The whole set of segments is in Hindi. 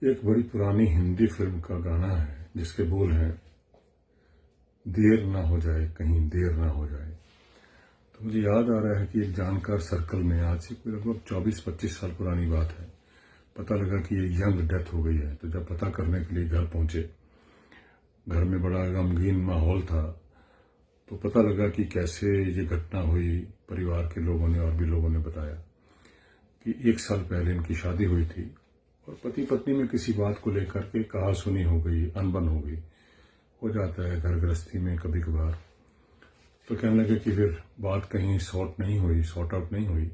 एक बड़ी पुरानी हिंदी फिल्म का गाना है जिसके बोल हैं, देर ना हो जाए कहीं देर ना हो जाए। तो मुझे याद आ रहा है कि एक जानकार सर्कल में आज से लगभग 24-25 साल पुरानी बात है, पता लगा कि ये यंग डेथ हो गई है। तो जब पता करने के लिए घर पहुंचे, घर में बड़ा गमगीन माहौल था। तो पता लगा कि कैसे ये घटना हुई। परिवार के लोगों ने और भी लोगों ने बताया कि 1 साल पहले इनकी शादी हुई थी और पति पत्नी में किसी बात को लेकर के कहा सुनी हो गई, अनबन हो गई। हो जाता है घर गृहस्थी में कभी कभार। तो कहने लगे कि फिर बात कहीं सॉर्ट आउट नहीं हुई।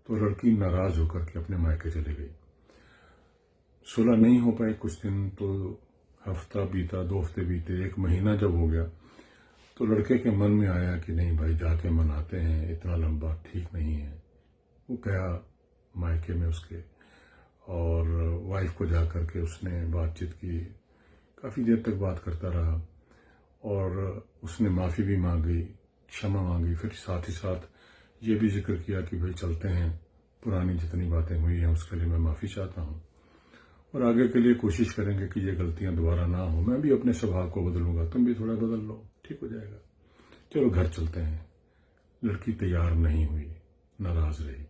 तो लड़की नाराज होकर के अपने मायके चली गई। सुलह नहीं हो पाई कुछ दिन, तो हफ्ता बीता, 2 हफ्ते बीते, 1 महीना जब हो गया तो लड़के के मन में आया कि नहीं भाई, जाके मनाते हैं, इतना लंबा ठीक नहीं है। वो गया मायके में उसके और वाइफ को जा करके उसने बातचीत की। काफ़ी देर तक बात करता रहा और उसने माफ़ी भी मांगी, क्षमा मांगी। फिर साथ ही साथ ये भी जिक्र किया कि भाई चलते हैं, पुरानी जितनी बातें हुई हैं उसके लिए मैं माफ़ी चाहता हूँ और आगे के लिए कोशिश करेंगे कि ये गलतियां दोबारा ना हो। मैं भी अपने स्वभाव को बदलूंगा, तुम भी थोड़ा बदल लो, ठीक हो जाएगा। चलो घर चलते हैं। लड़की तैयार नहीं हुई, नाराज रही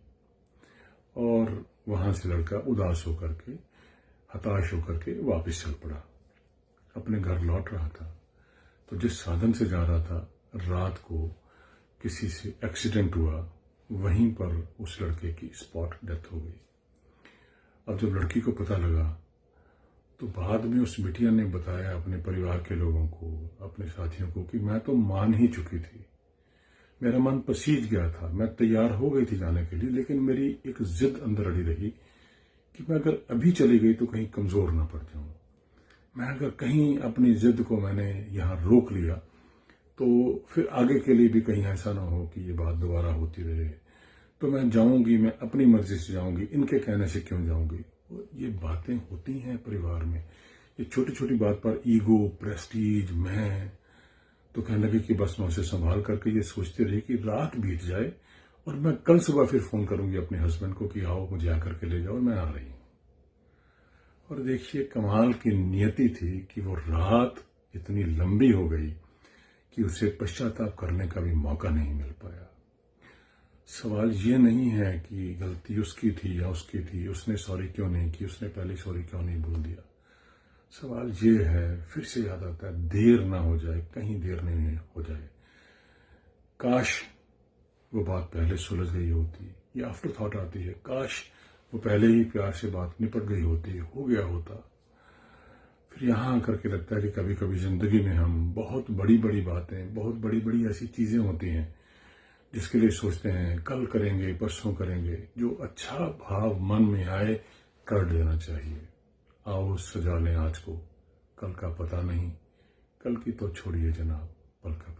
और वहां से लड़का उदास होकर के, हताश होकर के वापस चल पड़ा। अपने घर लौट रहा था तो जिस साधन से जा रहा था, रात को किसी से एक्सीडेंट हुआ। वहीं पर उस लड़के की स्पॉट डेथ हो गई। अब जब लड़की को पता लगा तो बाद में उस बिटिया ने बताया अपने परिवार के लोगों को, अपने साथियों को कि मैं तो मान ही चुकी थी, मेरा मन पसीज गया था, मैं तैयार हो गई थी जाने के लिए, लेकिन मेरी एक जिद अंदर अड़ी रही कि मैं अगर अभी चली गई तो कहीं कमजोर ना पड़ जाऊं। मैं अगर कहीं अपनी जिद को मैंने यहाँ रोक लिया तो फिर आगे के लिए भी कहीं ऐसा ना हो कि ये बात दोबारा होती रहे। तो मैं जाऊंगी, मैं अपनी मर्जी से जाऊंगी, इनके कहने से क्यों जाऊंगी। ये बातें होती हैं परिवार में, ये छोटी छोटी बात पर ईगो, प्रेस्टीज, मैं तो कहने लगी कि बस मैं उसे संभाल करके ये सोचती रही कि रात बीत जाए और मैं कल सुबह फिर फोन करूंगी अपने हस्बैंड को कि आओ मुझे आकर के ले जाओ, मैं आ रही हूं। और देखिए कमाल की नियति थी कि वो रात इतनी लंबी हो गई कि उसे पश्चाताप करने का भी मौका नहीं मिल पाया। सवाल ये नहीं है कि गलती उसकी थी या उसकी थी, उसने सॉरी क्यों नहीं की, उसने पहले सॉरी क्यों नहीं बोल दिया। सवाल ये है, फिर से याद आता है, देर ना हो जाए कहीं देर नहीं हो जाए। काश वो बात पहले सुलझ गई होती। ये आफ्टर थॉट आती है, काश वो पहले ही प्यार से बात निपट गई होती, हो गया होता। फिर यहाँ आकर के लगता है कि कभी कभी जिंदगी में हम बहुत बड़ी बड़ी बातें, बहुत बड़ी बड़ी ऐसी चीजें होती हैं जिसके लिए सोचते हैं कल करेंगे, परसों करेंगे। जो अच्छा भाव मन में आए कर लेना चाहिए। आओ सजा लें आज को, कल का पता नहीं, कल की तो छोड़िए जनाब, पल का